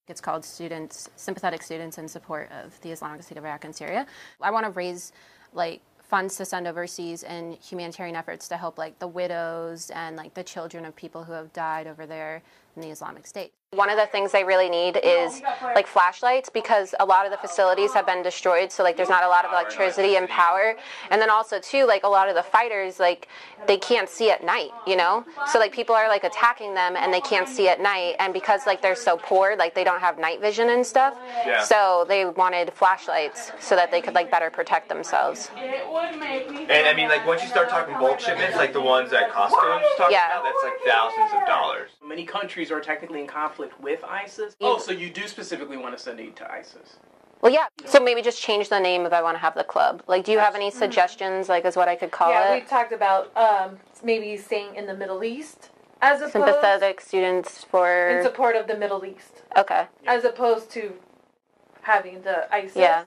It's called Sympathetic Students in Support of the Islamic State of Iraq and Syria. I want to raise funds to send overseas in humanitarian efforts to help the widows and the children of people who have died over there in the Islamic State. One of the things they really need is flashlights, because a lot of the facilities have been destroyed, so there's not a lot of electricity and power. And then also too, a lot of the fighters, they can't see at night, so people are attacking them and they can't see at night, and because they're so poor, they don't have night vision and stuff. Yeah. So they wanted flashlights so that they could better protect themselves. And I mean, once you start talking bulk shipments, the ones that Costco's talking about, that's thousands of dollars. Many countries are technically in conflict with ISIS. Oh, so you do specifically want to send aid to ISIS? Well, yeah. So maybe just change the name if I want to have the club. Do you have any suggestions, is what I could call it? Yeah, we talked about maybe staying in the Middle East as opposed... Sympathetic Students for... In support of the Middle East. Okay. As opposed to having the ISIS. Yeah.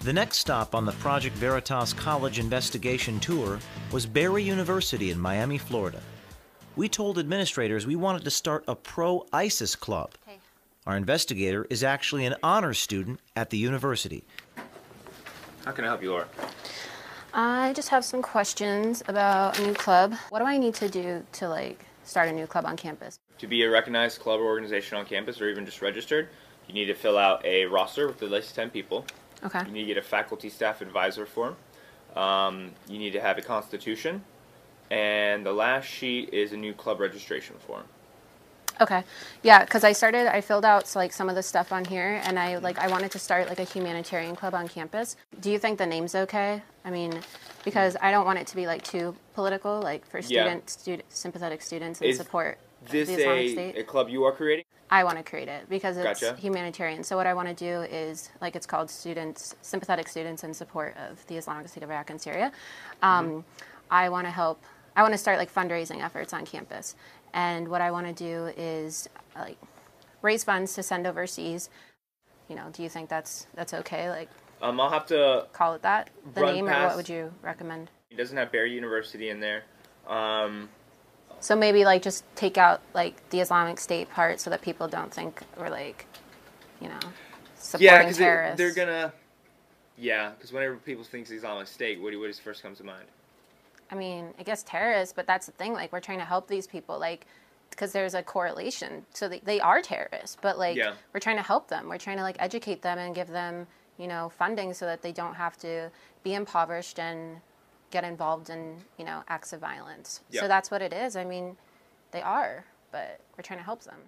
The next stop on the Project Veritas College investigation tour was Barry University in Miami, Florida. We told administrators we wanted to start a pro-ISIS club. Okay. Our investigator is actually an honors student at the university. How can I help you, Laura? I just have some questions about a new club. What do I need to do to start a new club on campus? To be a recognized club or organization on campus, or even just registered, you need to fill out a roster with at least 10 people. Okay. You need to get a faculty staff advisor form. You need to have a constitution. And the last sheet is a new club registration form. Okay. Yeah, because I filled out some of the stuff on here, and I wanted to start a humanitarian club on campus. Do you think the name's okay? I mean, because I don't want it to be too political, for sympathetic students in support of the Islamic State. Is this a club you are creating? I want to create it because it's Gotcha. humanitarian. So what I want to do is, it's called Sympathetic Students in Support of the Islamic State of Iraq and Syria. I want to help. I want to start fundraising efforts on campus, and what I want to do is raise funds to send overseas. Do you think that's okay? I'll have to call it that, the name, past, or what would you recommend? It doesn't have Barry University in there. So maybe just take out the Islamic State part so that people don't think we're supporting terrorists. They're gonna. Yeah, because whenever people think Islamic State, what first comes to mind? I mean, I guess terrorists, but that's the thing. We're trying to help these people, because there's a correlation. So they are terrorists, but we're trying to help them. We're trying to educate them and give them funding so that they don't have to be impoverished and get involved in acts of violence. Yep. So that's what it is. I mean, they are, but we're trying to help them.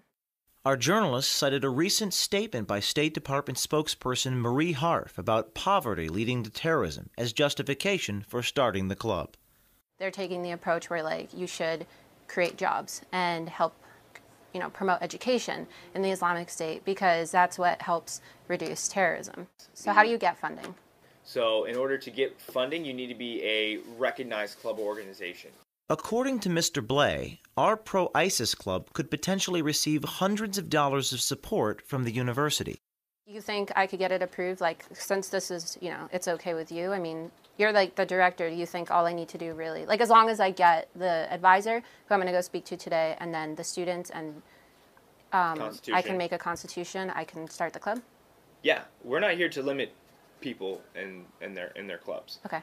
Our journalist cited a recent statement by State Department spokesperson Marie Harf about poverty leading to terrorism as justification for starting the club. They're taking the approach where you should create jobs and help promote education in the Islamic State, because that's what helps reduce terrorism. So how do you get funding? So in order to get funding, you need to be a recognized club or organization. According to Mr. Blay, our pro-ISIS club could potentially receive hundreds of dollars of support from the university. You think I could get it approved? Since this is, it's okay with you. I mean, you're the director. Do you think all I need to do really, as long as I get the advisor, who I'm going to go speak to today, and then the students, and I can make a constitution, I can start the club? Yeah, we're not here to limit people in their clubs. Okay.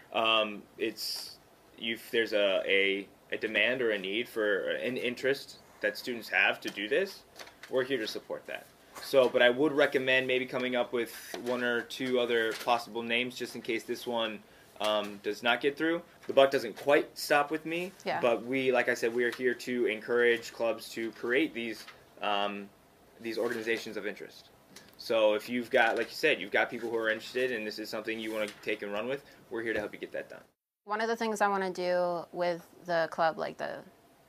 If there's a demand or a need for an interest that students have to do this, we're here to support that. So, but I would recommend maybe coming up with one or two other possible names just in case this one does not get through. The buck doesn't quite stop with me, but like I said, we are here to encourage clubs to create these organizations of interest. So if you've got, like you said, you've got people who are interested and this is something you want to take and run with, we're here to help you get that done. One of the things I want to do with the club, the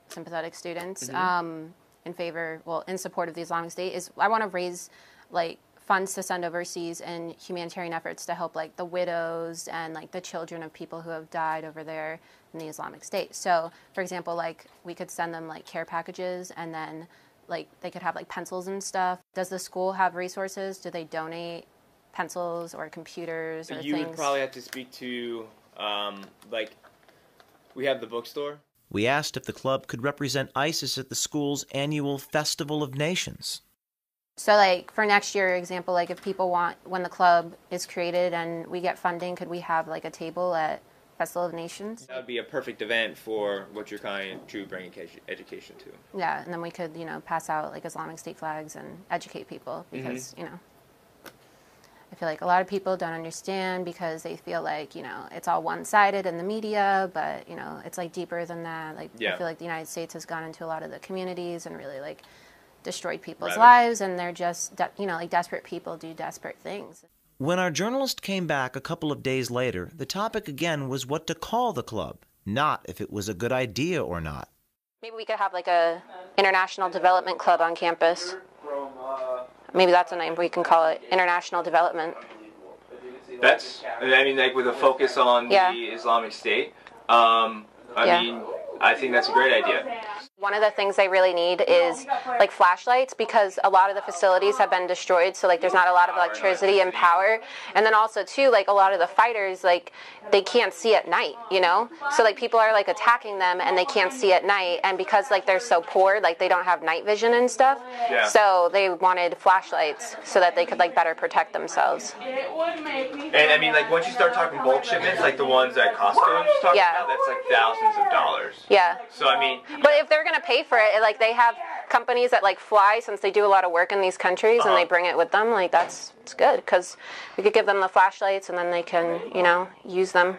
sympathetic students, in support of the Islamic State, is I want to raise funds to send overseas in humanitarian efforts to help the widows and the children of people who have died over there in the Islamic State. So, for example, we could send them care packages, and then they could have pencils and stuff. Does the school have resources? Do they donate pencils or computers or You things. would probably have to speak to, we have the bookstore. We asked if the club could represent ISIS at the school's annual Festival of Nations. So like for next year example, like if people want, when the club is created and we get funding, could we have like a table at Festival of Nations? That would be a perfect event for what you're trying to bring education to. Yeah, and then we could, pass out like Islamic State flags and educate people because, I feel like a lot of people don't understand because they feel like, it's all one-sided in the media, but, it's like deeper than that. Like, I feel like the United States has gone into a lot of the communities and really like destroyed people's lives, and they're just, like desperate people do desperate things. When our journalist came back a couple of days later, the topic again was what to call the club, not if it was a good idea or not. Maybe we could have like a International Development Club on campus. Maybe that's a name we can call it, International Development. That's, like with a focus on the Islamic State. I think that's a great idea. One of the things they really need is like flashlights because a lot of the facilities have been destroyed, so like there's not a lot of electricity and power. And then also too, like a lot of the fighters, like they can't see at night, so like people are like attacking them and they can't see at night, and because like they're so poor, like they don't have night vision and stuff, so they wanted flashlights so that they could like better protect themselves. And like once you start talking bulk shipments, like the ones that Costco is talking about, that's like thousands of dollars. Yeah. So but if they're going to pay for it, like they have companies that like fly, since they do a lot of work in these countries, and they bring it with them, like it's good because we could give them the flashlights and then they can, use them.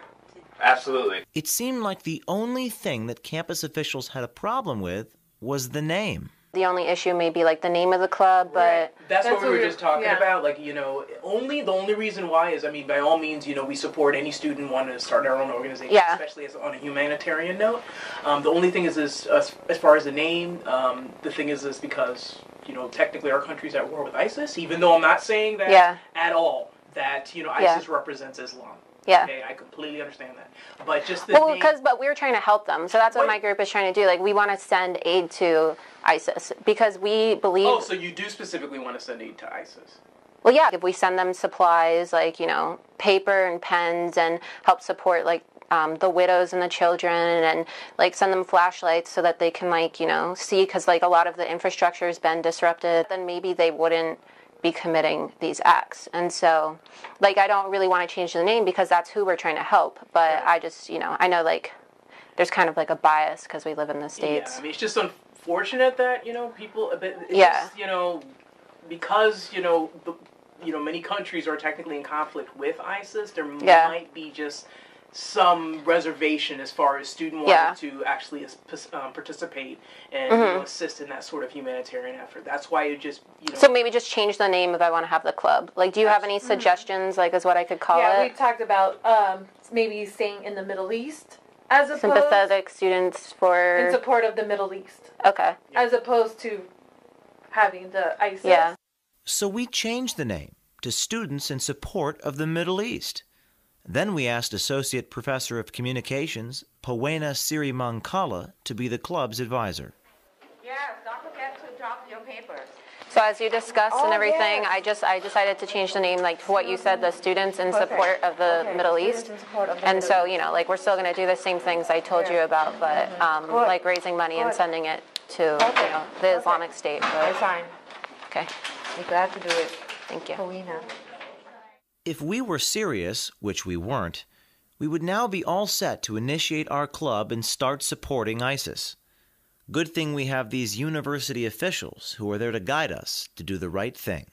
Absolutely. It seemed like the only thing that campus officials had a problem with was the name. The only issue may be like the name of the club, but that's what we were just talking about. Like, the only reason why is, by all means, we support any student wanting to start their own organization, especially as on a humanitarian note. The only thing is as far as the name, the thing is because, technically our country's at war with ISIS, even though I'm not saying that at all, that, ISIS represents Islam. Yeah. Okay, I completely understand that. But just but we're trying to help them. So that's what my group is trying to do. Like, we want to send aid to ISIS because we believe... Oh, so you do specifically want to send aid to ISIS? Well, yeah. If we send them supplies, like, paper and pens and help support, like, the widows and the children and, like, send them flashlights so that they can, like, see, because, like, a lot of the infrastructure has been disrupted, then maybe they wouldn't be committing these acts. And so, like, I don't really want to change the name because that's who we're trying to help, but I just, I know, like, there's kind of like a bias because we live in the States. Yeah, it's just unfortunate that, people, just, because, many countries are technically in conflict with ISIS, there might be just some reservation as far as student wanting to actually participate and assist in that sort of humanitarian effort. That's why it just, So maybe just change the name if I want to have the club. Like, do you have any suggestions, like, is what I could call it? Yeah, we talked about maybe staying in the Middle East as opposed... Sympathetic students for... In support of the Middle East. Okay. As opposed to having the ISIS. Yeah. So we changed the name to Students in Support of the Middle East. Then we asked Associate Professor of Communications, Powena Sirimankala, to be the club's advisor. Yes, don't forget to drop your papers. So as you discussed and everything, I decided to change the name, like, to what you said, the Students in Support of the Middle East. And so, like, we're still going to do the same things I told you about, but, like, raising money and sending it to, the Islamic State. But, I sign. okay. Be glad to do it. Thank you. Powena. If we were serious, which we weren't, we would now be all set to initiate our club and start supporting ISIS. Good thing we have these university officials who are there to guide us to do the right thing.